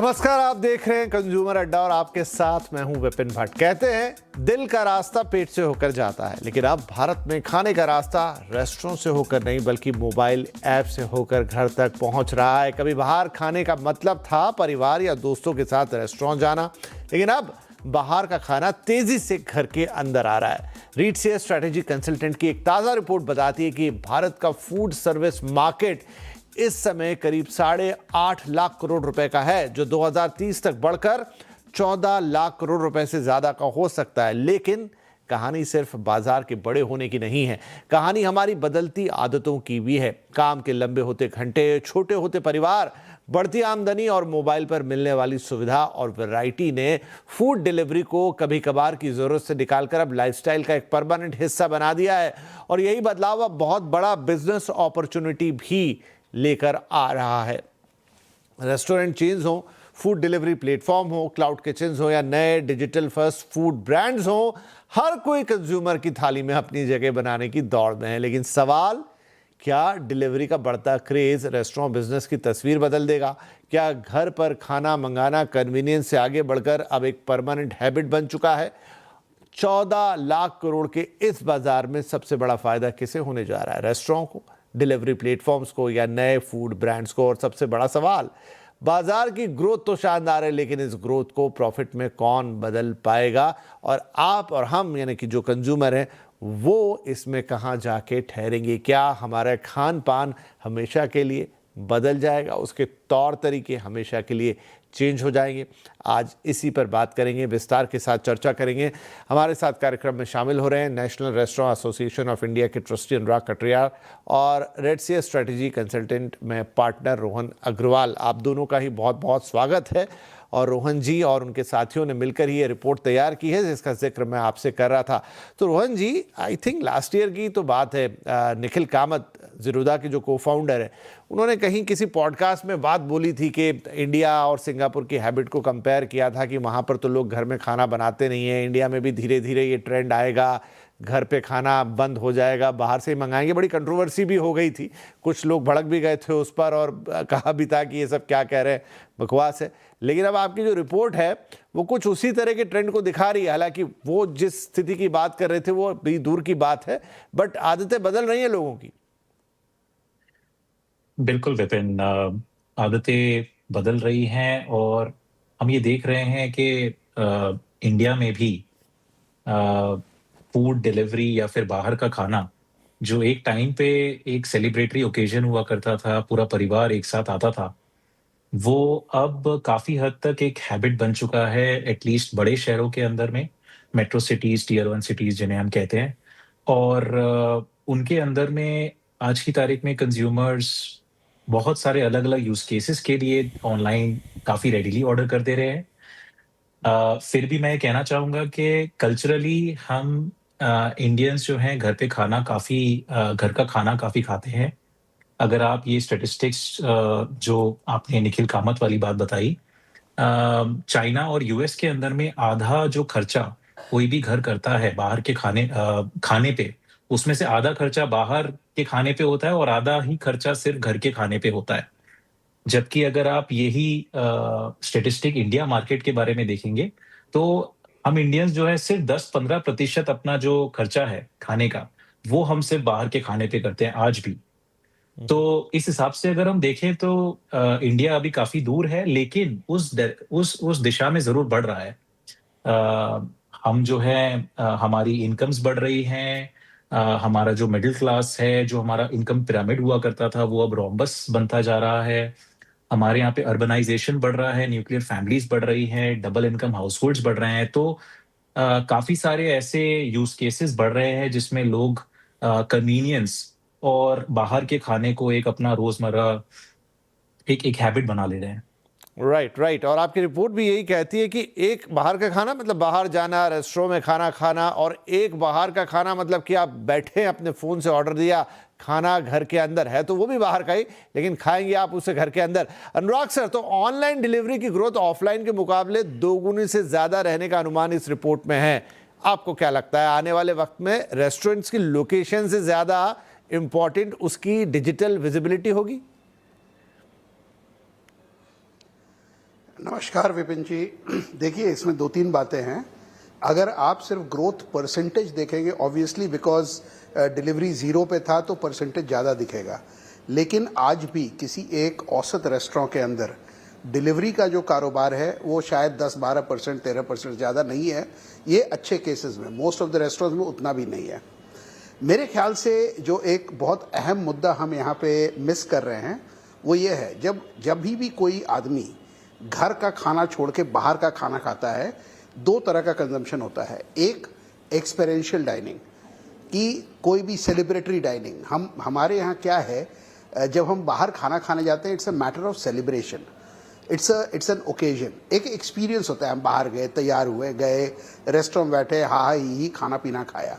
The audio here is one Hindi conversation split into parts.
नमस्कार, आप देख रहे हैं कंज्यूमर अड्डा और आपके साथ मैं हूं विपिन भट्ट। कहते हैं दिल का रास्ता पेट से होकर जाता है, लेकिन अब भारत में खाने का रास्ता रेस्टोरेंट से होकर नहीं बल्कि मोबाइल ऐप से होकर घर तक पहुंच रहा है। कभी बाहर खाने का मतलब था परिवार या दोस्तों के साथ रेस्टोरेंट जाना, लेकिन अब बाहर का खाना तेजी से घर के अंदर आ रहा है। रीट्स स्ट्रैटेजी कंसल्टेंट की एक ताजा रिपोर्ट बताती है कि भारत का फूड सर्विस मार्केट इस समय करीब 8.5 लाख करोड़ रुपए का है, जो 2030 तक बढ़कर 14 लाख करोड़ रुपए से ज्यादा का हो सकता है। लेकिन कहानी सिर्फ बाजार के बड़े होने की नहीं है, कहानी हमारी बदलती आदतों की भी है। काम के लंबे होते घंटे, छोटे होते परिवार, बढ़ती आमदनी और मोबाइल पर मिलने वाली सुविधा और वैरायटी ने फूड डिलीवरी को कभी कभार की जरूरत से निकालकर अब लाइफस्टाइल का एक परमानेंट हिस्सा बना दिया है। और यही बदलाव अब बहुत बड़ा बिजनेस अपॉर्चुनिटी भी लेकर आ रहा है। रेस्टोरेंट चेन्स हो, फूड डिलीवरी प्लेटफॉर्म हो, क्लाउड किचन्स हो या नए डिजिटल फर्स्ट फूड ब्रांड्स हो, हर कोई कंज्यूमर की थाली में अपनी जगह बनाने की दौड़ में है। लेकिन सवाल, क्या डिलीवरी का बढ़ता क्रेज रेस्टोरेंट बिजनेस की तस्वीर बदल देगा? क्या घर पर खाना मंगाना कन्वीनियंस से आगे बढ़कर अब एक परमानेंट हैबिट बन चुका है? 14 लाख करोड़ के इस बाजार में सबसे बड़ा फायदा किसे होने जा रहा है, रेस्टोरेंट को, डिलीवरी प्लेटफॉर्म्स को या नए फूड ब्रांड्स को? और सबसे बड़ा सवाल, बाजार की ग्रोथ तो शानदार है, लेकिन इस ग्रोथ को प्रॉफिट में कौन बदल पाएगा? और आप और हम यानी कि जो कंज्यूमर हैं वो इसमें कहां जाके ठहरेंगे? क्या हमारा खान पान हमेशा के लिए बदल जाएगा, उसके तौर तरीके हमेशा के लिए चेंज हो जाएंगे? आज इसी पर बात करेंगे, विस्तार के साथ चर्चा करेंगे। हमारे साथ कार्यक्रम में शामिल हो रहे हैं national restaurant association of India के ट्रस्टी अनुराग कटरिया और रेट्स स्ट्रैटेजी कंसल्टेंट में पार्टनर रोहन अग्रवाल। आप दोनों का ही बहुत बहुत स्वागत है। और रोहन जी और उनके साथियों ने मिलकर ही ये रिपोर्ट तैयार की है, जिसका जिक्र मैं आपसे कर रहा था। तो रोहन जी, आई थिंक लास्ट ईयर की तो बात है, निखिल कामत ज़ीरोधा के जो को फाउंडर है, उन्होंने कहीं किसी पॉडकास्ट में बात बोली थी कि इंडिया और सिंगापुर की हैबिट को कंपेयर किया था कि वहाँ पर तो लोग घर में खाना बनाते नहीं हैं, इंडिया में भी धीरे धीरे ये ट्रेंड आएगा, घर पे खाना बंद हो जाएगा, बाहर से ही मंगाएंगे। बड़ी कंट्रोवर्सी भी हो गई थी, कुछ लोग भड़क भी गए थे उस पर और कहा भी था कि ये सब क्या कह रहे हैं, बकवास है। लेकिन अब आपकी जो रिपोर्ट है वो कुछ उसी तरह के ट्रेंड को दिखा रही है। हालांकि वो जिस स्थिति की बात कर रहे थे वो भी दूर की बात है, बट आदतें बदल रही हैं लोगों की। बिल्कुल विपिन, आदतें बदल रही हैं और हम ये देख रहे हैं कि इंडिया में भी फूड डिलीवरी या फिर बाहर का खाना, जो एक टाइम पे एक सेलिब्रेटरी ओकेजन हुआ करता था, पूरा परिवार एक साथ आता था, वो अब काफ़ी हद तक एक हैबिट बन चुका है, एटलीस्ट बड़े शहरों के अंदर में, मेट्रो सिटीज़, टियर 1 सिटीज़ जिन्हें हम कहते हैं। और उनके अंदर में आज की तारीख में कंज़्यूमर्स बहुत सारे अलग-अलग यूज़ केसेस के लिए ऑनलाइन काफ़ी रेडिली ऑर्डर कर दे रहे हैं। फिर भी मैं ये कहना चाहूँगा कि कल्चरली हम इंडियंस जो हैं घर पे खाना काफ़ी घर का खाना काफ़ी खाते हैं। अगर आप ये स्टैटिस्टिक्स जो आपने निखिल कामत वाली बात बताई, चाइना और यूएस के अंदर में आधा जो खर्चा कोई भी घर करता है बाहर के खाने पे, उसमें से आधा खर्चा बाहर के खाने पे होता है और आधा ही खर्चा सिर्फ़ घर के खाने पे होता है। जबकि अगर आप यही स्टैटिस्टिक इंडिया मार्केट के बारे में देखेंगे, तो हम इंडियंस जो है सिर्फ़ 10-15% अपना जो खर्चा है खाने का, वो हम सिर्फ़ बाहर के खाने पे करते हैं आज भी। तो इस हिसाब से अगर हम देखें तो इंडिया अभी काफ़ी दूर है, लेकिन उस दिशा में ज़रूर बढ़ रहा है। हम जो है हमारी इनकम्स बढ़ रही हैं, हमारा जो मिडल क्लास है, जो हमारा इनकम पिरामिड हुआ करता था, वो अब रोम्बस बनता जा रहा है। हमारे यहाँ पे अर्बनाइज़ेशन बढ़ रहा है, न्यूक्लियर फैमिलीज़ बढ़ रही हैं, डबल इनकम हाउसहोल्ड्स बढ़ रहे हैं। तो काफ़ी सारे ऐसे यूज़ केसेस बढ़ रहे हैं जिसमें लोग कन्वीनियंस और बाहर के खाने को एक अपना रोज़मर्रा एक एक हैबिट बना ले रहे हैं। Right right. और आपकी रिपोर्ट भी यही कहती है कि एक बाहर का खाना मतलब बाहर जाना, रेस्टोरेंट में खाना खाना, और एक बाहर का खाना मतलब कि आप बैठे अपने फ़ोन से ऑर्डर दिया, खाना घर के अंदर है तो वो भी बाहर का ही, लेकिन खाएंगे आप उसे घर के अंदर। अनुराग सर, तो ऑनलाइन डिलीवरी की ग्रोथ ऑफलाइन के मुकाबले दोगुनी से ज़्यादा रहने का अनुमान इस रिपोर्ट में है। आपको क्या लगता है, आने वाले वक्त में रेस्टोरेंट्स की लोकेशन से ज़्यादा इंपॉर्टेंट उसकी डिजिटल विजिबिलिटी होगी? नमस्कार विपिन जी। देखिए, इसमें 2-3 बातें हैं। अगर आप सिर्फ ग्रोथ परसेंटेज देखेंगे, ऑब्वियसली बिकॉज़ डिलीवरी ज़ीरो पे था तो परसेंटेज ज़्यादा दिखेगा। लेकिन आज भी किसी एक औसत रेस्टोरेंट के अंदर डिलीवरी का जो कारोबार है वो शायद 10-12%, 13% ज़्यादा नहीं है। ये अच्छे केसेस में, मोस्ट ऑफ द रेस्टोरेंट्स में उतना भी नहीं है। मेरे ख्याल से जो एक बहुत अहम मुद्दा हम यहाँ पे मिस कर रहे हैं वो ये है, जब भी कोई आदमी घर का खाना छोड़ के बाहर का खाना खाता है, दो तरह का कंजम्पशन होता है। एक एक्सपेरिएंशियल डाइनिंग, कि कोई भी सेलिब्रेटरी डाइनिंग। हमारे यहाँ क्या है, जब हम बाहर खाना खाने जाते हैं, it's a matter of celebration, it's an occasion, एक एक्सपीरियंस होता है। हम बाहर गए, तैयार हुए, गए रेस्टोरेंट बैठे, हा ही खाना पीना खाया।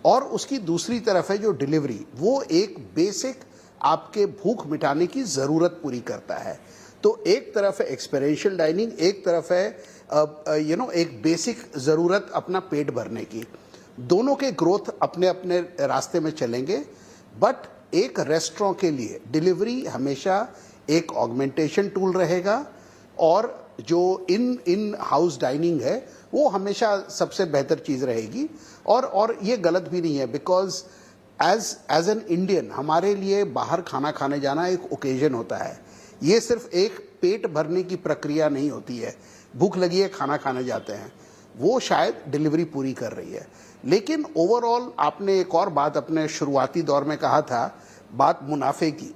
और उसकी दूसरी तरफ है जो डिलीवरी, वो एक बेसिक आपके भूख मिटाने की ज़रूरत पूरी करता है। तो एक तरफ है एक्सपेरिएंशियल डाइनिंग, एक तरफ है एक बेसिक ज़रूरत अपना पेट भरने की। दोनों के ग्रोथ अपने अपने रास्ते में चलेंगे, बट एक रेस्टोरेंट के लिए डिलीवरी हमेशा एक ऑगमेंटेशन टूल रहेगा, और जो इन हाउस डाइनिंग है वो हमेशा सबसे बेहतर चीज़ रहेगी। और ये गलत भी नहीं है, बिकॉज एज एन इंडियन हमारे लिए बाहर खाना खाने जाना एक ओकेजन होता है। ये सिर्फ एक पेट भरने की प्रक्रिया नहीं होती है, भूख लगी है खाना खाने जाते हैं, वो शायद डिलीवरी पूरी कर रही है। लेकिन ओवरऑल आपने एक और बात अपने शुरुआती दौर में कहा था, बात मुनाफे की।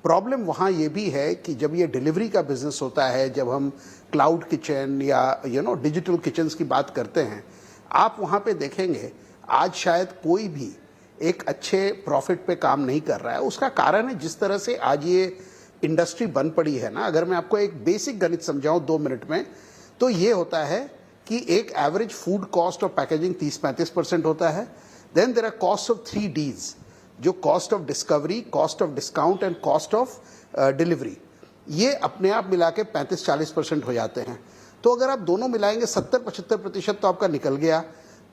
प्रॉब्लम वहाँ ये भी है कि जब ये डिलीवरी का बिजनेस होता है, जब हम क्लाउड किचन या डिजिटल किचन्स की बात करते हैं, आप वहाँ पे देखेंगे आज शायद कोई भी एक अच्छे प्रॉफिट पे काम नहीं कर रहा है। उसका कारण है जिस तरह से आज ये इंडस्ट्री बन पड़ी है ना। अगर मैं आपको एक बेसिक गणित समझाऊं 2 मिनट में, तो ये होता है कि एक average food cost of packaging 30-35% होता है। Then there are cost of 3 Ds, जो cost of discovery, cost of discount and cost of delivery, ये अपने आप मिला के 35-40% हो जाते हैं। तो अगर आप दोनों मिलाएंगे 70-75% तो आपका निकल गया।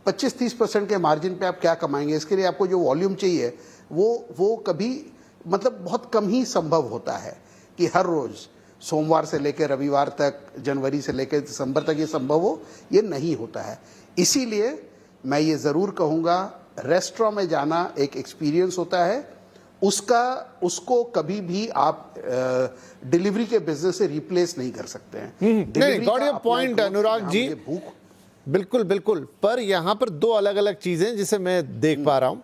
25-30% के मार्जिन पे आप क्या कमाएंगे? इसके लिए आपको जो वॉल्यूम चाहिए वो कभी मतलब बहुत कम ही संभव होता है कि हर रोज़ सोमवार से लेकर रविवार तक, जनवरी से लेकर दिसंबर तक ये संभव हो, ये नहीं होता है। इसीलिए मैं ये ज़रूर कहूँगा, रेस्टोरेंट में जाना एक एक्सपीरियंस होता है, उसको कभी भी आप डिलीवरी के बिजनेस से रिप्लेस नहीं कर सकते हैं। नहीं, got your point Anurag ji, भूख बिल्कुल बिल्कुल। पर यहाँ पर दो अलग अलग चीज़ें जिसे मैं देख पा रहा हूँ।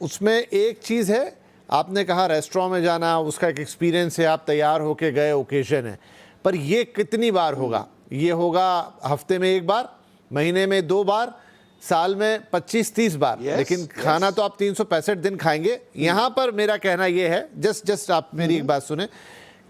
उसमें एक चीज़ है, आपने कहा रेस्टोरेंट में जाना उसका एक एक्सपीरियंस है, आप तैयार होके गए, ओकेजन है। पर ये कितनी बार होगा? ये होगा हफ्ते में 1 बार, महीने में 2 बार, साल में 25-30 बार। लेकिन खाना तो आप 365 दिन खाएंगे। यहाँ पर मेरा कहना ये है, जस्ट आप मेरी एक बात सुने,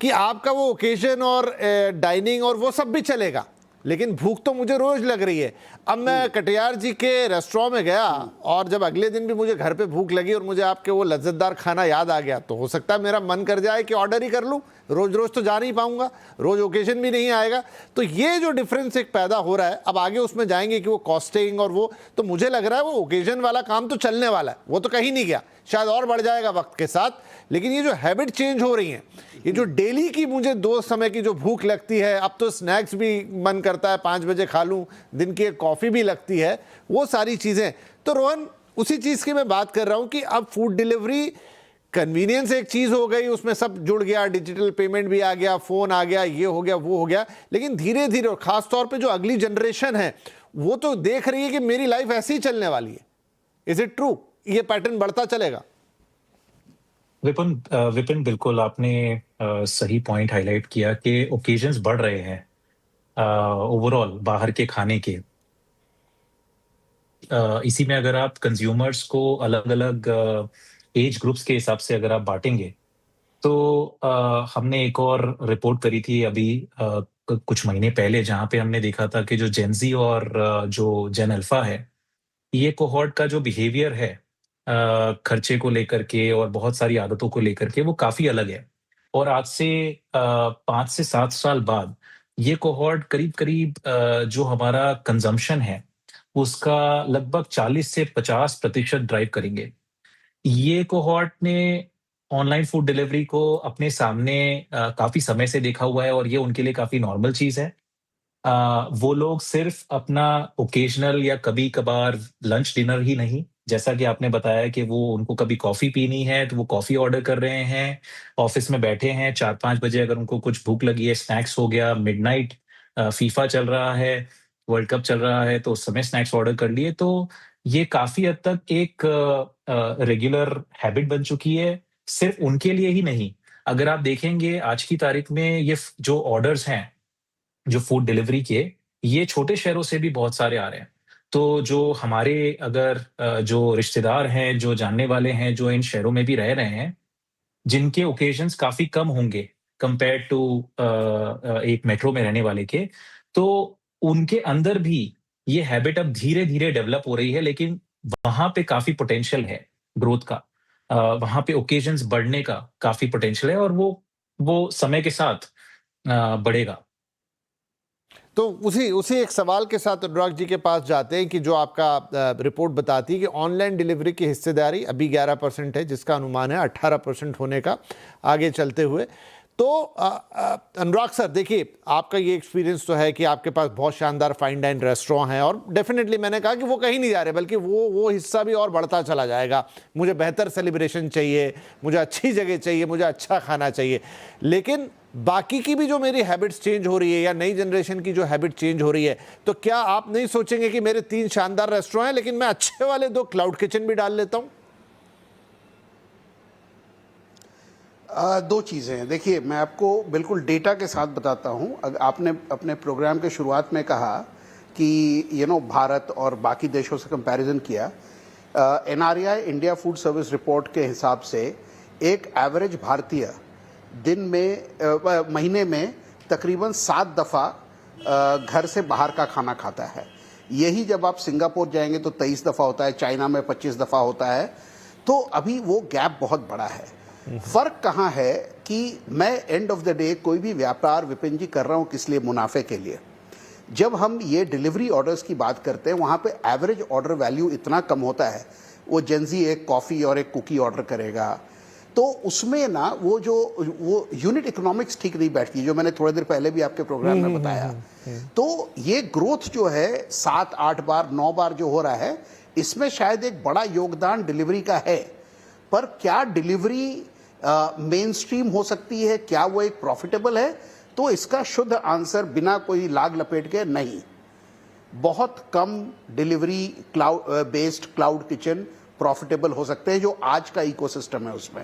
कि आपका वो ओकेजन और डाइनिंग और वो सब भी चलेगा, लेकिन भूख तो मुझे रोज लग रही है। अब मैं कटियार जी के रेस्टोरेंट में गया और जब अगले दिन भी मुझे घर पे भूख लगी और मुझे आपके वो लज्जतदार खाना याद आ गया, तो हो सकता है मेरा मन कर जाए कि ऑर्डर ही कर लूँ। रोज रोज तो जा नहीं पाऊंगा, रोज ओकेजन भी नहीं आएगा। तो ये जो डिफरेंस एक पैदा हो रहा है, अब आगे उसमें जाएंगे कि वो कॉस्टिंग और वो, तो मुझे लग रहा है वो ओकेजन वाला काम तो चलने वाला है, वो तो कहीं नहीं गया, शायद और बढ़ जाएगा वक्त के साथ। लेकिन ये जो हैबिट चेंज हो रही हैं, ये जो डेली की मुझे 2 समय की जो भूख लगती है, अब तो स्नैक्स भी मन करता है 5 बजे खा लूँ, दिन की एक कॉफ़ी भी लगती है, वो सारी चीज़ें। तो रोहन, उसी चीज़ की मैं बात कर रहा हूँ कि अब फूड डिलीवरी कन्वीनियंस एक चीज़ हो गई, उसमें सब जुड़ गया, डिजिटल पेमेंट भी आ गया, फ़ोन आ गया, ये हो गया, वो हो गया। लेकिन धीरे धीरे, और ख़ास तौर पे जो अगली जनरेशन है, वो तो देख रही है कि मेरी लाइफ ऐसी ही चलने वाली है। Is it true? ये पैटर्न बढ़ता चलेगा? विपिन, बिल्कुल आपने सही पॉइंट हाईलाइट किया कि ओकेजन्स बढ़ रहे हैं ओवरऑल बाहर के खाने के। इसी में अगर आप कंज्यूमर्स को अलग-अलग एज ग्रुप्स के हिसाब से अगर आप बाँटेंगे, तो हमने एक और रिपोर्ट करी थी अभी कुछ महीने पहले, जहाँ पे हमने देखा था कि जो जेन ज़ी और जो जेन अल्फा है, ये कोहॉर्ट का जो बिहेवियर है खर्चे को लेकर के और बहुत सारी आदतों को लेकर के, वो काफ़ी अलग है। और आज से 5 से 7 साल बाद ये कोहॉर्ट करीब-करीब जो हमारा कंज़म्पशन है, उसका लगभग 40 से 50% ड्राइव करेंगे। ये कोहॉर्ट ने ऑनलाइन फूड डिलीवरी को अपने सामने काफ़ी समय से देखा हुआ है और ये उनके लिए काफ़ी नॉर्मल चीज़ है। वो लोग सिर्फ अपना ओकेजनल या कभी-कभार लंच डिनर ही नहीं, जैसा कि आपने बताया कि वो उनको कभी कॉफ़ी पीनी है, तो वो कॉफ़ी ऑर्डर कर रहे हैं। ऑफ़िस में बैठे हैं 4-5 बजे अगर उनको कुछ भूख लगी है, स्नैक्स हो गया, मिडनाइट फीफा चल रहा है, वर्ल्ड कप चल रहा है, तो उस समय स्नैक्स ऑर्डर कर लिए। तो ये काफ़ी हद तक एक रेगुलर हैबिट बन चुकी है, सिर्फ उनके लिए ही नहीं। अगर आप देखेंगे आज की तारीख में ये जो ऑर्डर्स हैं जो फूड डिलीवरी के, ये छोटे शहरों से भी बहुत सारे आ रहे हैं। तो जो हमारे अगर जो रिश्तेदार हैं, जो जानने वाले हैं, जो इन शहरों में भी रह रहे हैं, जिनके ओकेशंस काफ़ी कम होंगे कंपेयर्ड टू एक मेट्रो में रहने वाले के, तो उनके अंदर भी ये हैबिट अब धीरे-धीरे डेवलप हो रही है, लेकिन वहाँ पे काफ़ी पोटेंशियल है ग्रोथ का। वहाँ पे ओकेशंस बढ़ने का काफ़ी पोटेंशियल है और वो समय के साथ बढ़ेगा। तो उसी उसी एक सवाल के साथ अनुराग जी के पास जाते हैं कि जो आपका रिपोर्ट बताती है कि ऑनलाइन डिलीवरी की हिस्सेदारी अभी 11% है, जिसका अनुमान है 18% होने का आगे चलते हुए। तो अनुराग सर, देखिए, आपका ये एक्सपीरियंस तो है कि आपके पास बहुत शानदार फाइन डाइन रेस्टोरेंट हैं और डेफिनेटली मैंने कहा कि वो कहीं नहीं जा रहे, बल्कि वो हिस्सा भी और बढ़ता चला जाएगा। मुझे बेहतर सेलिब्रेशन चाहिए, मुझे अच्छी जगह चाहिए, मुझे अच्छा खाना चाहिए। लेकिन बाकी की भी जो मेरी हैबिट्स चेंज हो रही है या नई जनरेशन की जो हैबिट चेंज हो रही है, तो क्या आप नहीं सोचेंगे कि मेरे 3 शानदार रेस्टोरेंट हैं लेकिन मैं अच्छे वाले 2 क्लाउड किचन भी डाल लेता हूं? दो चीज़ें हैं। देखिए, मैं आपको बिल्कुल डेटा के साथ बताता हूँ। आपने अपने प्रोग्राम के शुरुआत में कहा कि भारत और बाकी देशों से कंपैरिजन किया। NRI India food service report के हिसाब से एक एवरेज भारतीय दिन में महीने में तकरीबन 7 दफ़ा घर से बाहर का खाना खाता है। यही जब आप सिंगापुर जाएंगे तो 23 दफ़ा होता है, चाइना में 25 दफ़ा होता है। तो अभी वो गैप बहुत बड़ा है। फर्क कहाँ है कि मैं एंड ऑफ द डे कोई भी व्यापार विपिन जी कर रहा हूँ किस लिए? मुनाफे के लिए। जब हम ये डिलीवरी ऑर्डर्स की बात करते हैं, वहाँ पे एवरेज ऑर्डर वैल्यू इतना कम होता है। वो जेंजी एक कॉफ़ी और एक कुकी ऑर्डर करेगा, तो उसमें ना वो यूनिट इकोनॉमिक्स ठीक नहीं बैठती, जो मैंने थोड़ी देर पहले भी आपके प्रोग्राम में बताया। तो ये ग्रोथ जो है 7-8 बार 9 बार जो हो रहा है, इसमें शायद एक बड़ा योगदान डिलीवरी का है। पर क्या डिलीवरी मेन स्ट्रीम हो सकती है? क्या वो एक प्रॉफिटेबल है? तो इसका शुद्ध आंसर बिना कोई लाग लपेट के नहीं। बहुत कम delivery based cloud kitchen profitable हो सकते हैं जो आज का इकोसिस्टम है उसमें।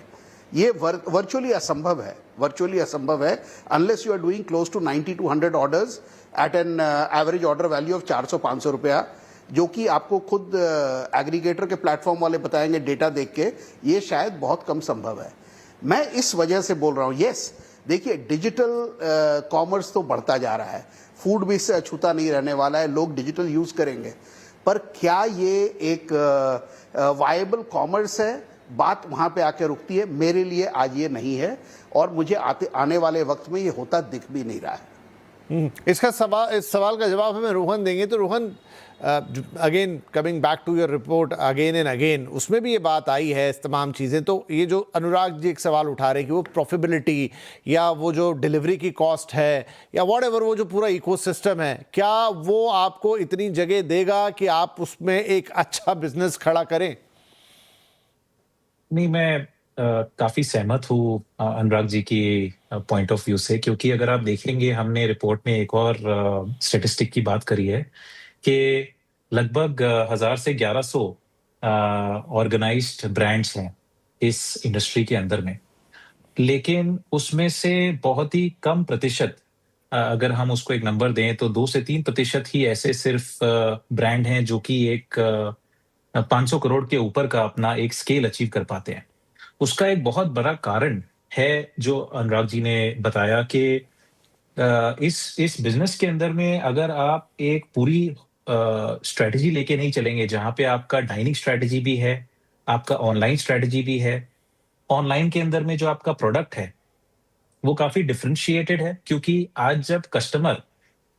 ये वर्चुअली असंभव है, वर्चुअली असंभव है unless you are doing close to 90 to 100 orders at an average order value of 400-500 रुपया, जो कि आपको खुद एग्रीगेटर के प्लेटफॉर्म वाले बताएंगे डेटा देख के, ये शायद बहुत कम संभव है। मैं इस वजह से बोल रहा हूँ। यस, देखिए, डिजिटल कॉमर्स तो बढ़ता जा रहा है, फूड भी इससे अछूता नहीं रहने वाला है, लोग डिजिटल यूज करेंगे। पर क्या ये एक वायबल कॉमर्स है? बात वहां पे आके रुकती है। मेरे लिए आज ये नहीं है और मुझे आने वाले वक्त में ये होता दिख भी नहीं रहा है। इस सवाल का जवाब हमें रोहन देंगे। तो Rohan, again coming back to your report again and again, उसमें भी ये बात आई है, इस तमाम चीज़ें। तो ये जो अनुराग जी एक सवाल उठा रहे हैं कि वो प्रॉफिटेबिलिटी या वो जो डिलीवरी की कॉस्ट है या व्हाटएवर, वो जो पूरा इकोसिस्टम है, क्या वो आपको इतनी जगह देगा कि आप उसमें एक अच्छा बिजनेस खड़ा करें? नहीं, मैं काफ़ी सहमत हूँ अनुराग जी की पॉइंट ऑफ व्यू से, क्योंकि अगर आप देखेंगे हमने रिपोर्ट में एक और स्टैटिस्टिक की बात करी है कि लगभग 1000 से 1100 ऑर्गेनाइज्ड ब्रांड्स हैं इस इंडस्ट्री के अंदर में। लेकिन उसमें से बहुत ही कम प्रतिशत, अगर हम उसको एक नंबर दें तो 2 से 3% ही ऐसे सिर्फ ब्रांड हैं जो कि एक 500 करोड़ के ऊपर का अपना एक स्केल अचीव कर पाते हैं। उसका एक बहुत बड़ा कारण है जो अनुराग जी ने बताया कि इस बिजनेस के अंदर में अगर आप एक पूरी स्ट्रेटजी लेके नहीं चलेंगे, जहां पे आपका डाइनिंग स्ट्रेटजी भी है, आपका ऑनलाइन स्ट्रेटजी भी है। ऑनलाइन के अंदर में जो आपका प्रोडक्ट है वो काफी डिफरेंशिएटेड है, क्योंकि आज जब कस्टमर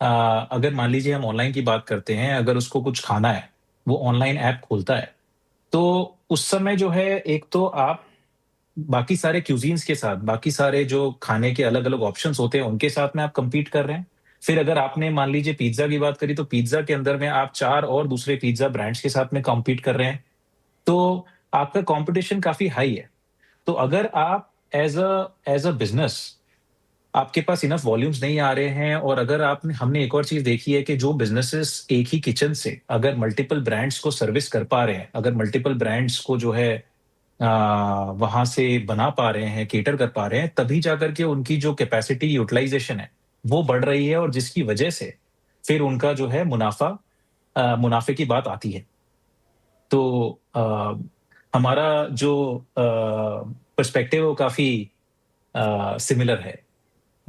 अगर मान लीजिए हम ऑनलाइन की बात करते हैं, अगर उसको कुछ खाना है, वो ऑनलाइन ऐप खोलता है, तो उस समय जो है, एक तो आप बाकी सारे क्यूजीन्स के साथ, बाकी सारे जो खाने के अलग-अलग ऑप्शंस होते हैं, उनके साथ में आप कम्पीट कर रहे हैं। फिर अगर आपने मान लीजिए पिज़्ज़ा की बात करी, तो पिज़्ज़ा के अंदर में आप 4 और दूसरे पिज़्ज़ा ब्रांड्स के साथ में कॉम्पीट कर रहे हैं, तो आपका कॉम्पिटिशन काफ़ी हाई है। तो अगर आप एज़ अ बिज़नेस आपके पास इनफ वॉल्यूम्स नहीं आ रहे हैं, और अगर आपने हमने एक और चीज़ देखी है कि जो बिज़नेसेस एक ही किचन से अगर मल्टीपल ब्रांड्स को सर्विस कर पा रहे हैं, अगर मल्टीपल ब्रांड्स को जो है अ, वहाँ से बना पा रहे हैं, कैटर कर पा रहे हैं, तभी जाकर के उनकी जो कैपेसिटी यूटिलाइज़ेशन है, वो बढ़ रही है, और जिसकी वजह से फिर उनका जो है मुनाफ़े की बात आती है। तो हमारा जो पर्सपेक्टिव है वो काफ़ी सिमिलर है।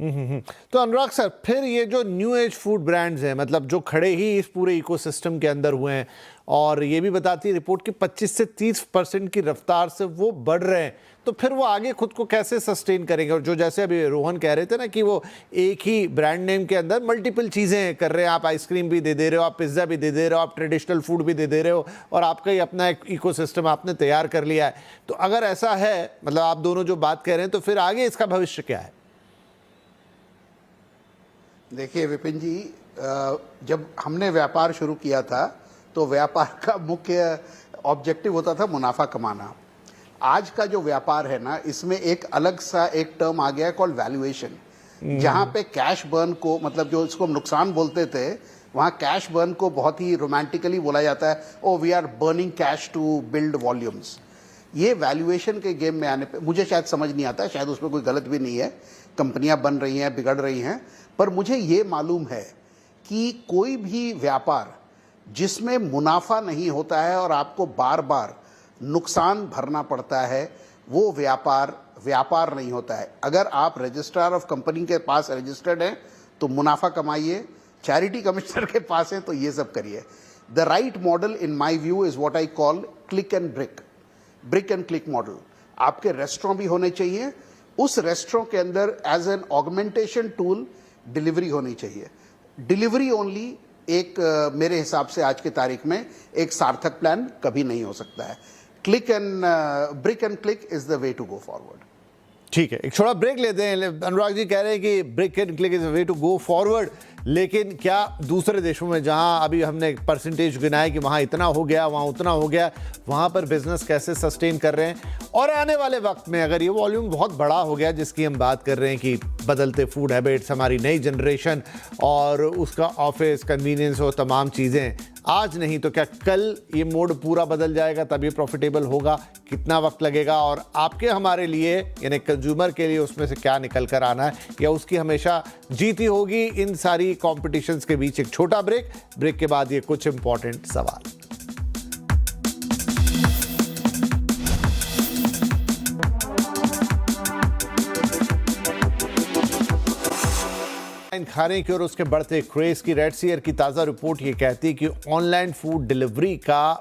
तो अनुराग सर, फिर ये जो न्यू एज फूड ब्रांड्स हैं, मतलब जो खड़े ही इस पूरे इकोसिस्टम के अंदर हुए हैं, और ये भी बताती है रिपोर्ट कि 25 से 30% की रफ्तार से वो बढ़ रहे हैं, तो फिर वो आगे खुद को कैसे सस्टेन करेंगे? और जो जैसे अभी रोहन कह रहे थे ना कि वो एक ही ब्रांड नेम के अंदर मल्टीपल चीज़ें कर रहे हैं, आप आइसक्रीम भी दे रहे हो, आप पिज़्ज़ा भी दे रहे हो, आप ट्रेडिशनल फूड भी दे रहे हो, और आपका ही अपना एक इकोसिस्टम आपने तैयार कर लिया है। तो अगर ऐसा है, मतलब आप दोनों जो बात कह रहे हैं, तो फिर आगे इसका भविष्य क्या है? देखिए विपिन जी, जब हमने व्यापार शुरू किया था तो व्यापार का मुख्य ऑब्जेक्टिव होता था मुनाफा कमाना। आज का जो व्यापार है ना, इसमें एक अलग सा एक टर्म आ गया है कॉल्ड वैल्यूएशन, जहां पे कैश बर्न को, मतलब जो इसको हम नुकसान बोलते थे, वहां कैश बर्न को बहुत ही रोमांटिकली बोला जाता है, oh we are burning cash to build volumes. ये वैल्यूएशन के गेम में आने पे मुझे शायद समझ नहीं आता, शायद उसमें कोई गलत भी नहीं है, कंपनियां बन रही हैं, बिगड़ रही हैं, पर मुझे ये मालूम है कि कोई भी व्यापार जिसमें मुनाफा नहीं होता है और आपको बार बार नुकसान भरना पड़ता है, वो व्यापार नहीं होता है। अगर आप रजिस्ट्रार ऑफ कंपनी के पास रजिस्टर्ड हैं तो मुनाफा कमाइए, चैरिटी कमिश्नर के पास हैं तो ये सब करिए। The right model in my view is what I call click and brick and click model. आपके रेस्टोरेंट भी होने चाहिए, उस रेस्टोरेंट के अंदर as an augmentation tool delivery होनी चाहिए। डिलीवरी ओनली एक मेरे हिसाब से आज की तारीख में एक सार्थक प्लान कभी नहीं हो सकता है। Brick and click is the way to go forward. ठीक है, एक छोटा ब्रेक लेते हैं। अनुराग जी कह रहे हैं कि brick and click is the way to go forward, लेकिन क्या दूसरे देशों में, जहां अभी हमने परसेंटेज गिनाया कि वहां इतना हो गया, वहां उतना हो गया, वहां पर बिजनेस कैसे सस्टेन कर रहे हैं? और आने वाले वक्त में अगर ये वॉल्यूम बहुत बड़ा हो गया, जिसकी हम बात कर रहे हैं कि बदलते फूड हैबिट्स, हमारी नई जनरेशन और उसका ऑफिस कन्वीनियंस और तमाम चीज़ें, आज नहीं तो क्या कल ये मोड पूरा बदल जाएगा, तब ये प्रॉफिटेबल होगा? कितना वक्त लगेगा? और आपके हमारे लिए, यानी कंज्यूमर के लिए, उसमें से क्या निकल कर आना है, या उसकी हमेशा जीती होगी इन सारी कॉम्पिटिशन्स के बीच? एक छोटा ब्रेक के बाद ये कुछ इंपॉर्टेंट सवाल। खाने की और उसके बढ़ते क्रेज की रेड सीयर की ताज़ा रिपोर्ट ये कहती है कि ऑनलाइन फूड डिलीवरी का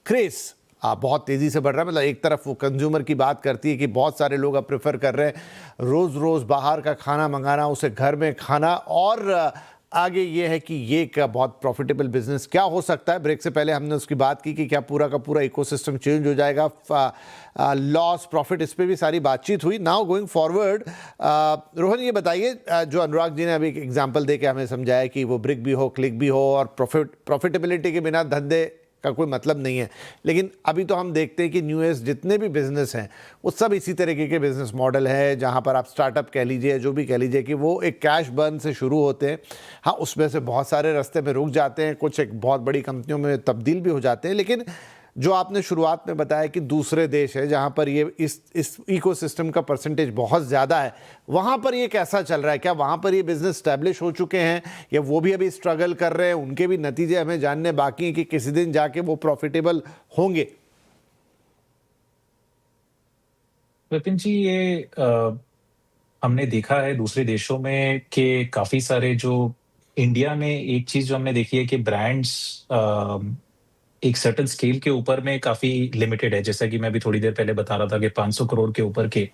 क्रेज बहुत तेज़ी से बढ़ रहा है। मतलब एक तरफ वो कंज्यूमर की बात करती है कि बहुत सारे लोग अब प्रेफर कर रहे हैं रोज़ रोज़ बाहर का खाना मंगाना, उसे घर में खाना, और आगे ये है कि ये का बहुत प्रॉफिटेबल बिजनेस क्या हो सकता है। ब्रेक से पहले हमने उसकी बात की कि क्या पूरा का पूरा इकोसिस्टम चेंज हो जाएगा, लॉस प्रॉफिट, इस पर भी सारी बातचीत हुई। नाउ गोइंग फॉरवर्ड, रोहन ये बताइए, जो अनुराग जी ने अभी एक एग्जांपल दे के हमें समझाया कि वो ब्रिक भी हो, क्लिक भी हो, और प्रॉफिटेबिलिटी के बिना धंधे का कोई मतलब नहीं है, लेकिन अभी तो हम देखते हैं कि न्यूएस जितने भी बिजनेस हैं वो सब इसी तरीके के बिजनेस मॉडल है, जहां पर आप स्टार्टअप कह लीजिए, जो भी कह लीजिए, कि वो एक कैश बर्न से शुरू होते हैं। हाँ, उसमें से बहुत सारे रास्ते में रुक जाते हैं, कुछ एक बहुत बड़ी कंपनियों में तब्दील भी हो जाते हैं, लेकिन जो आपने शुरुआत में बताया कि दूसरे देश है जहां पर ये इस इकोसिस्टम का परसेंटेज बहुत ज़्यादा है, वहां पर ये कैसा चल रहा है? क्या वहां पर ये बिजनेस स्टैब्लिश हो चुके हैं, या वो भी अभी स्ट्रगल कर रहे हैं? उनके भी नतीजे हमें जानने बाकी हैं कि किसी दिन जाके वो प्रॉफिटेबल होंगे। विपिन जी, ये हमने देखा है दूसरे देशों में कि काफ़ी सारे, जो इंडिया में एक चीज़ जो हमने देखी है कि ब्रांड्स एक सर्टेन स्केल के ऊपर में काफ़ी लिमिटेड है। जैसा कि मैं अभी थोड़ी देर पहले बता रहा था कि 500 करोड़ के ऊपर के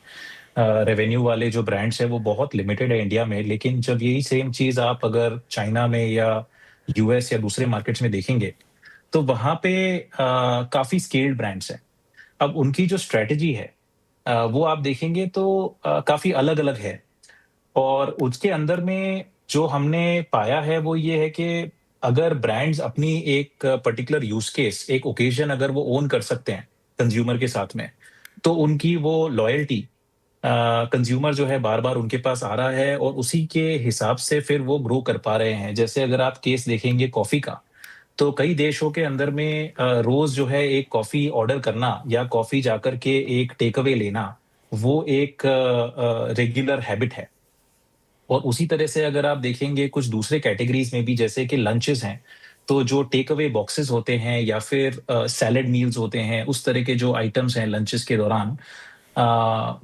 रेवेन्यू वाले जो ब्रांड्स हैं वो बहुत लिमिटेड है इंडिया में। लेकिन जब यही सेम चीज़ आप अगर चाइना में या यूएस या दूसरे मार्केट्स में देखेंगे, तो वहाँ पे काफ़ी स्केल्ड ब्रांड्स हैं। अब उनकी जो स्ट्रैटेजी है वो आप देखेंगे तो काफ़ी अलग-अलग है, और उसके अंदर में जो हमने पाया है वो ये है कि अगर ब्रांड्स अपनी एक पर्टिकुलर यूज़ केस, एक ओकेज़न अगर वो ओन कर सकते हैं कंज़्यूमर के साथ में, तो उनकी वो लॉयल्टी कंज़्यूमर जो है बार-बार उनके पास आ रहा है और उसी के हिसाब से फिर वो ग्रो कर पा रहे हैं। जैसे अगर आप केस देखेंगे कॉफ़ी का, तो कई देशों के अंदर में रोज़ जो है एक कॉफ़ी ऑर्डर करना या कॉफ़ी जाकर के एक टेक अवे लेना, वो एक रेगुलर हैबिट है। और उसी तरह से अगर आप देखेंगे कुछ दूसरे कैटेगरीज़ में भी जैसे कि लंचेज़ हैं, तो जो टेक अवे बॉक्सेस होते हैं या फिर सैलेड मील्स होते हैं, उस तरह के जो आइटम्स हैं लंचेज़ के दौरान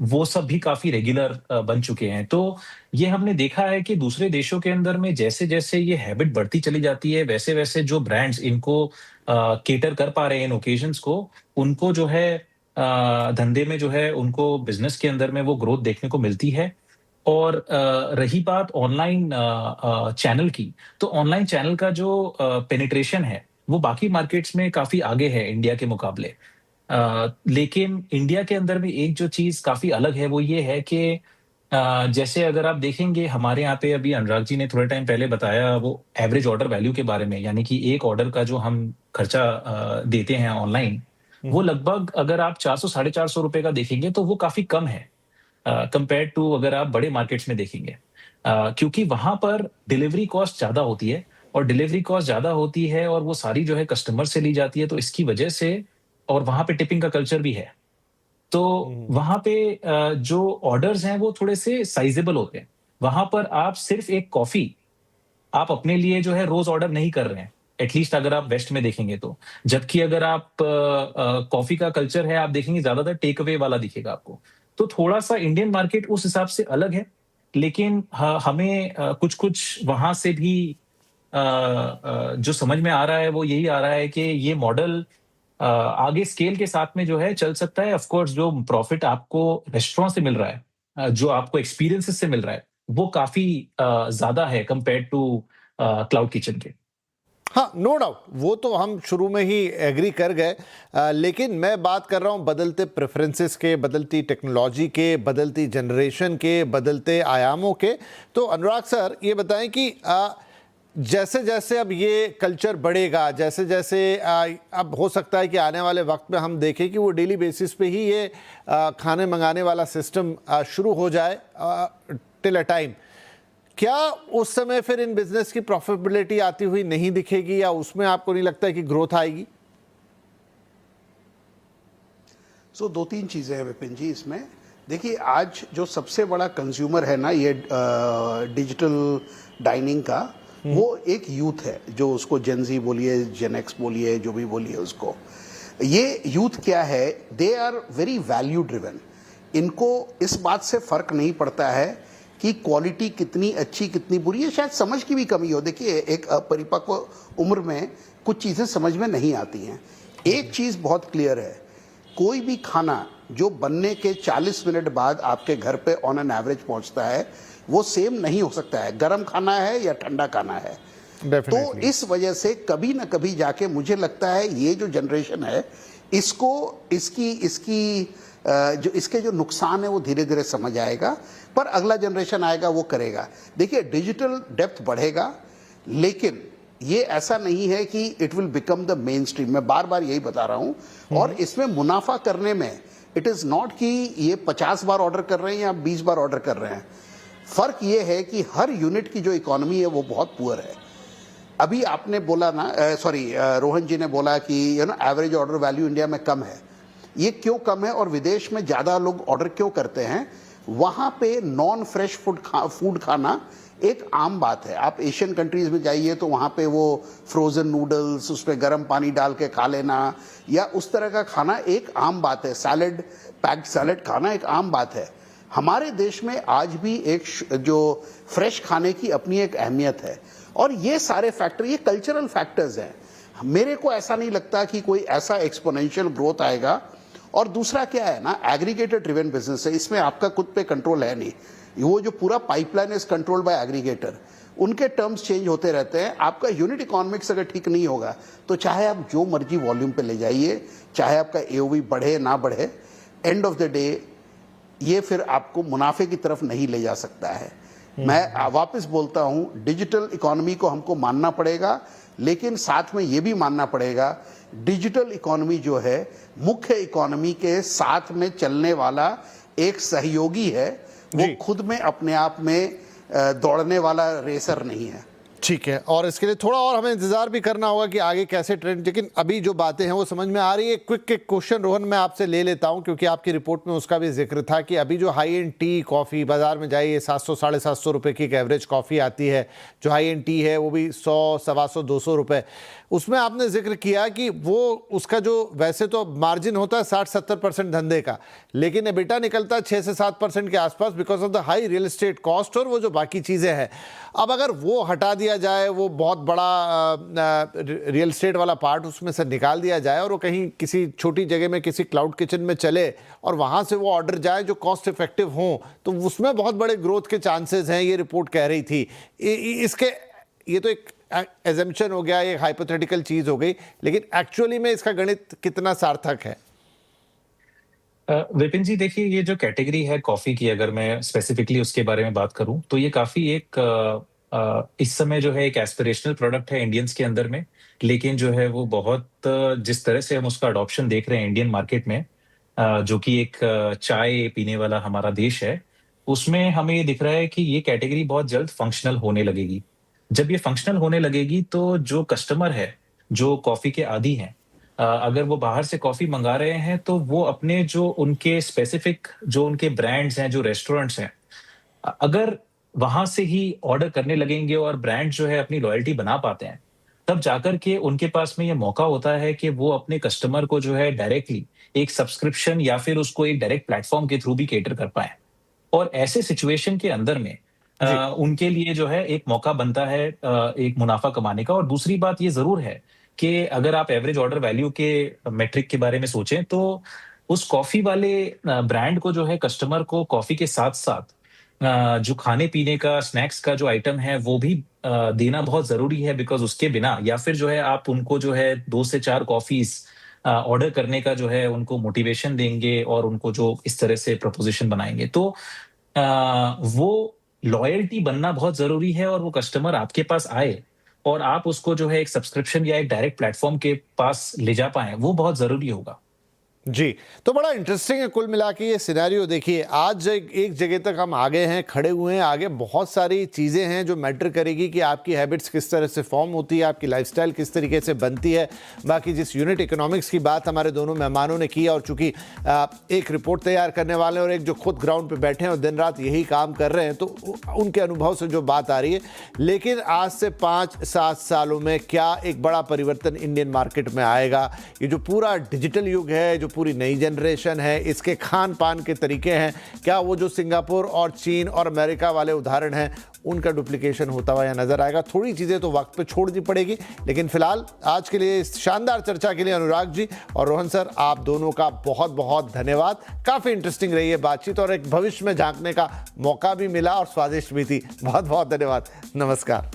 वो सब भी काफ़ी रेगुलर बन चुके हैं। तो ये हमने देखा है कि दूसरे देशों के अंदर में जैसे-जैसे ये हैबिट बढ़ती चली जाती है, वैसे-वैसे जो ब्रांड्स इनको कैटर कर पा रहे हैं इन ओकेशंस को, उनको जो है धंधे में जो है उनको बिज़नेस के अंदर में वो ग्रोथ देखने को मिलती है। और रही बात ऑनलाइन चैनल की, तो ऑनलाइन चैनल का जो पेनिट्रेशन है, वो बाकी मार्केट्स में काफ़ी आगे है इंडिया के मुकाबले। लेकिन इंडिया के अंदर में एक जो चीज़ काफ़ी अलग है, वो ये है कि जैसे अगर आप देखेंगे हमारे यहाँ पे अभी अनुराग जी ने थोड़े टाइम पहले बताया वो एवरेज ऑर्डर वैल्यू के बारे में, यानी कि एक ऑर्डर का जो हम खर्चा देते हैं ऑनलाइन, वो लगभग अगर आप 400 साढ़े 400 रुपए का देखेंगे, तो वो काफ़ी कम है। कंपेयर्ड टू अगर आप बड़े मार्केट्स में देखेंगे। क्योंकि वहाँ पर डिलीवरी कॉस्ट ज़्यादा होती है और डिलीवरी कॉस्ट ज़्यादा होती है और वो सारी जो है कस्टमर से ली जाती है, तो इसकी वजह से और वहाँ पे टिपिंग का कल्चर भी है। तो वहाँ पे जो ऑर्डर्स हैं वो थोड़े-से साइज़ेबल होते हैं। वहाँ पर आप सिर्फ़ एक कॉफ़ी आप अपने लिए जो है रोज़ ऑर्डर नहीं कर रहे हैं, एटलीस्ट अगर आप वेस्ट में देखेंगे तो। जबकि अगर आप कॉफ़ी का कल्चर है, आप देखेंगे ज़्यादातर टेक अवे वाला दिखेगा आपको। तो थोड़ा-सा इंडियन मार्केट उस हिसाब से अलग है, लेकिन ह हमें कुछ-कुछ वहाँ से भी जो समझ में आ रहा है, वो यही आ रहा है कि ये मॉडल आगे स्केल के साथ में जो है चल सकता है। ऑफ़ कोर्स जो प्रॉफ़िट आपको रेस्टोरेंट से मिल रहा है जो आपको एक्सपीरियंसेस से मिल रहा है, वो काफ़ी ज़्यादा है कंपेयर्ड टू क्लाउड किचन के। हाँ, नो डाउट, वो तो हम शुरू में ही एग्री कर गए। लेकिन मैं बात कर रहा हूँ बदलते प्रेफरेंसेस के, बदलती टेक्नोलॉजी के, बदलती जनरेशन के, बदलते आयामों के। तो अनुराग सर ये बताएं कि जैसे जैसे अब ये कल्चर बढ़ेगा, जैसे जैसे अब हो सकता है कि आने वाले वक्त में हम देखें कि वो डेली बेसिस पे ही ये खाने मंगाने वाला सिस्टम शुरू हो जाए टिल अ टाइम। क्या उस समय फिर इन बिजनेस की प्रॉफिटेबिलिटी आती हुई नहीं दिखेगी या उसमें आपको नहीं लगता है कि ग्रोथ आएगी? दो तीन चीज़ें हैं विपिन जी इसमें। देखिए, आज जो सबसे बड़ा कंज्यूमर है ना ये डिजिटल डाइनिंग का, वो एक यूथ है, जो उसको जेन ज़ी बोलिए, जेन एक्स बोलिए, जो भी बोलिए उसको। ये यूथ क्या है, they are very value driven. इनको इस बात से फ़र्क नहीं पड़ता है कि क्वालिटी कितनी अच्छी कितनी बुरी है, शायद समझ की भी कमी हो। देखिए, एक परिपक्व उम्र में कुछ चीज़ें समझ में नहीं आती हैं। एक चीज़ बहुत क्लियर है, कोई भी खाना जो बनने के 40 मिनट बाद आपके घर पे ऑन एन एवरेज पहुंचता है, वो सेम नहीं हो सकता है, गर्म खाना है या ठंडा खाना है। तो इस वजह से कभी ना कभी जाके मुझे लगता है ये जो जनरेशन है, इसको इसके जो नुकसान है वो धीरे धीरे समझ आएगा, पर अगला जनरेशन आएगा वो करेगा। देखिए, डिजिटल डेप्थ बढ़ेगा, लेकिन ये ऐसा नहीं है कि it will become the main stream. मैं बार बार यही बता रहा हूं। और इसमें मुनाफा करने में इट इज नॉट कि ये 50 बार ऑर्डर कर रहे हैं या 20 बार ऑर्डर कर रहे हैं। फर्क ये है कि हर यूनिट की जो इकोनॉमी है वो बहुत पुअर है। अभी आपने बोला ना, रोहन जी ने बोला कि एवरेज ऑर्डर वैल्यू इंडिया में कम है। ये क्यों कम है और विदेश में ज़्यादा लोग ऑर्डर क्यों करते हैं? वहाँ पे नॉन फ्रेश फूड खाना एक आम बात है। आप एशियन कंट्रीज में जाइए तो वहाँ पे वो फ्रोजन नूडल्स, उस पर गर्म पानी डाल के खा लेना या उस तरह का खाना एक आम बात है। सैलेड, पैक्ड सैलेड खाना एक आम बात है। हमारे देश में आज भी एक जो फ्रेश खाने की अपनी एक अहमियत है, और ये सारे फैक्टर, ये कल्चरल फैक्टर्स हैं। मेरे को ऐसा नहीं लगता कि कोई ऐसा एक्सपोनेंशियल ग्रोथ आएगा। और दूसरा क्या है ना, एग्रीगेटर ड्रिवन बिजनेस है, इसमें आपका खुद पे कंट्रोल है नहीं। वो जो पूरा pipeline is controlled by aggregator, उनके टर्म्स चेंज होते रहते हैं। आपका यूनिट इकोनॉमिक्स अगर ठीक नहीं होगा तो चाहे आप जो मर्जी वॉल्यूम पे ले जाइए, चाहे आपका एओवी बढ़े ना बढ़े, एंड ऑफ द डे ये फिर आपको मुनाफे की तरफ नहीं ले जा सकता है। मैं वापस बोलता हूं, डिजिटल इकोनॉमी को हमको मानना पड़ेगा, लेकिन साथ में ये भी मानना पड़ेगा डिजिटल इकोनॉमी जो है मुख्य इकोनॉमी के साथ में चलने वाला एक सहयोगी है, वो खुद में अपने आप में दौड़ने वाला रेसर नहीं है। ठीक है, और इसके लिए थोड़ा और हमें इंतजार भी करना होगा कि आगे कैसे ट्रेंड, लेकिन अभी जो बातें हैं वो समझ में आ रही है। क्विक क्वेश्चन रोहन मैं आपसे ले लेता हूं, क्योंकि आपकी रिपोर्ट में उसका भी जिक्र था कि अभी जो हाई एंड टी कॉफ़ी बाजार में जाइए 700 साढ़े 700 रुपये की एक एवरेज कॉफ़ी आती है, जो हाई एंड टी है वो भी 100 सवा 100 200 रुपये। उसमें आपने जिक्र किया कि वो उसका जो वैसे तो मार्जिन होता है 60-70% धंधे का, लेकिन एबिटा निकलता है 6 से 7% के आसपास because of the high real estate cost और वो जो बाकी चीज़ें हैं। अब अगर वो हटा दिया जाए, वो बहुत बड़ा रियल एस्टेट वाला पार्ट उसमें से निकाल दिया जाए और वो कहीं किसी छोटी जगह में किसी क्लाउड किचन में चले और वहाँ से वो ऑर्डर जाए जो कॉस्ट इफेक्टिव हों, तो उसमें बहुत बड़े ग्रोथ के चांसेस हैं, ये रिपोर्ट कह रही थी। इसके ये तो एक एजम्पशन हो गया, एक हाइपोथेटिकल चीज़ हो गई, लेकिन एक्चुअली में इसका गणित कितना सार्थक है? विपिन जी, देखिए ये जो कैटेगरी है कॉफी की, अगर मैं स्पेसिफिकली उसके बारे में बात करूं तो ये काफी एक इस समय जो है एक एस्पिरेशनल प्रोडक्ट है इंडियंस के अंदर में, लेकिन जो है वो बहुत जिस तरह से हम उसका अडॉप्शन देख रहे हैं इंडियन मार्केट में, जो कि एक चाय पीने वाला हमारा देश है, उसमें हमें ये दिख रहा है कि ये कैटेगरी बहुत जल्द फंक्शनल होने लगेगी। जब ये फंक्शनल होने लगेगी तो जो कस्टमर है, जो कॉफी के आदी हैं, अगर वो बाहर से कॉफी मंगा रहे हैं तो वो अपने जो उनके स्पेसिफिक जो उनके ब्रांड्स हैं, जो रेस्टोरेंट्स हैं, अगर वहां से ही ऑर्डर करने लगेंगे और ब्रांड जो है अपनी लॉयल्टी बना पाते हैं, तब जाकर के उनके पास में ये मौका होता है कि वो अपने कस्टमर को जो है डायरेक्टली एक सब्सक्रिप्शन या फिर उसको एक डायरेक्ट प्लेटफॉर्म के थ्रू भी केटर कर पाए। और ऐसे सिचुएशन के अंदर में उनके लिए जो है एक मौका बनता है एक मुनाफा कमाने का। और दूसरी बात ये जरूर है कि अगर आप एवरेज ऑर्डर वैल्यू के मेट्रिक के बारे में सोचें तो उस कॉफी वाले ब्रांड को जो है कस्टमर को कॉफी के साथ साथ जो खाने पीने का स्नैक्स का जो आइटम है वो भी देना बहुत जरूरी है, बिकॉज उसके बिना या फिर जो है आप उनको जो है 2 से 4 कॉफीज ऑर्डर करने का जो है उनको मोटिवेशन देंगे और उनको जो इस तरह से प्रपोजिशन बनाएंगे तो वो लॉयल्टी बनना बहुत जरूरी है, और वो कस्टमर आपके पास आए और आप उसको जो है एक सब्सक्रिप्शन या एक डायरेक्ट प्लेटफॉर्म के पास ले जा पाएं, वो बहुत जरूरी होगा। जी, तो बड़ा इंटरेस्टिंग है कुल मिला के ये सिनेरियो। देखिए आज एक जगह तक हम आगे हैं, खड़े हुए हैं, आगे बहुत सारी चीज़ें हैं जो मैटर करेगी कि आपकी हैबिट्स किस तरह से फॉर्म होती है, आपकी लाइफस्टाइल किस तरीके से बनती है। बाकी जिस यूनिट इकोनॉमिक्स की बात हमारे दोनों मेहमानों ने की, और चूंकि एक रिपोर्ट तैयार करने वाले और एक जो खुद ग्राउंड पर बैठे हैं और दिन रात यही काम कर रहे हैं, तो उनके अनुभव से जो बात आ रही है। लेकिन आज से 5-7 सालों में क्या एक बड़ा परिवर्तन इंडियन मार्केट में आएगा। ये जो पूरा डिजिटल युग है, जो पूरी नई जनरेशन है, इसके खान पान के तरीके हैं, क्या वो जो सिंगापुर और चीन और अमेरिका वाले उदाहरण हैं उनका डुप्लीकेशन होता हुआ या नजर आएगा। थोड़ी चीज़ें तो वक्त पे छोड़नी पड़ेगी, लेकिन फिलहाल आज के लिए इस शानदार चर्चा के लिए अनुराग जी और रोहन सर, आप दोनों का बहुत बहुत धन्यवाद। काफ़ी इंटरेस्टिंग रही है बातचीत और एक भविष्य में झांकने का मौका भी मिला और स्वादिष्ट भी थी। बहुत बहुत धन्यवाद, नमस्कार।